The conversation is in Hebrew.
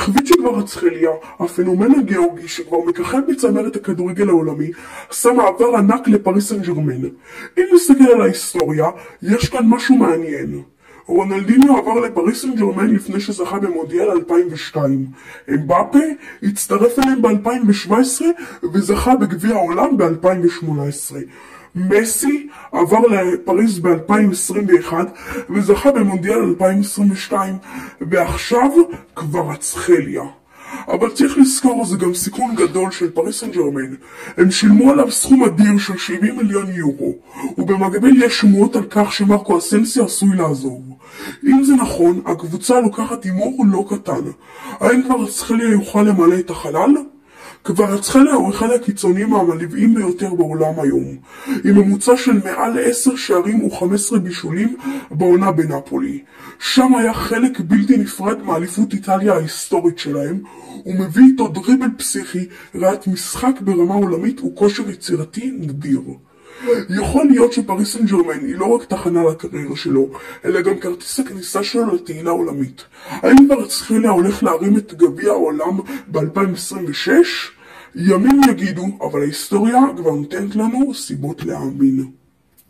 חוויצ'י קווארצחליה, הפנומן הגיאורגי שכבר מככב בצמרת הכדורגל העולמי, עשה מעבר ענק לפריס סן ז'רמן. אם נסתכל על ההיסטוריה, יש כאן משהו מעניין. רונלדיניו עבר לפריס סן ז'רמן לפני שזכה במונדיאל 2002. אמבפה הצטרף אליהם ב-2017 וזכה בגביע העולם ב-2018. מסי עבר לפריז ב-2021 וזכה במונדיאל 2022, ועכשיו קווארצחליה. אבל צריך לזכור, זה גם סיכון גדול של פריס סן ז'רמן. הם שילמו עליו סכום אדיר של 70 מיליון יורו, ובמקביל יש שמועות על כך שמרקו אסנסי עשוי לעזוב. אם זה נכון, הקבוצה לוקחת הימור לא קטן. האם קווארצחליה יוכל למלא את החלל? קווארצחליה הוא אחד הקיצוניים המלהיבים ביותר בעולם היום, עם ממוצע של מעל 10 שערים ו15 בישולים בעונה בנפולי. שם היה חלק בלתי נפרד מאליפות איטליה ההיסטורית שלהם, ומביא איתו דריבל פסיכי, ראיית משחק ברמה עולמית וכושר יצירתי נדיר. יכול להיות שפריס סן ז'רמן היא לא רק תחנה לקריירה שלו, אלא גם כרטיס הכניסה שלו לתהילה עולמית. האם קווארצחליה הולך להרים את גביע העולם ב-2026? ימים יגידו, אבל ההיסטוריה כבר נותנת לנו סיבות להאמין.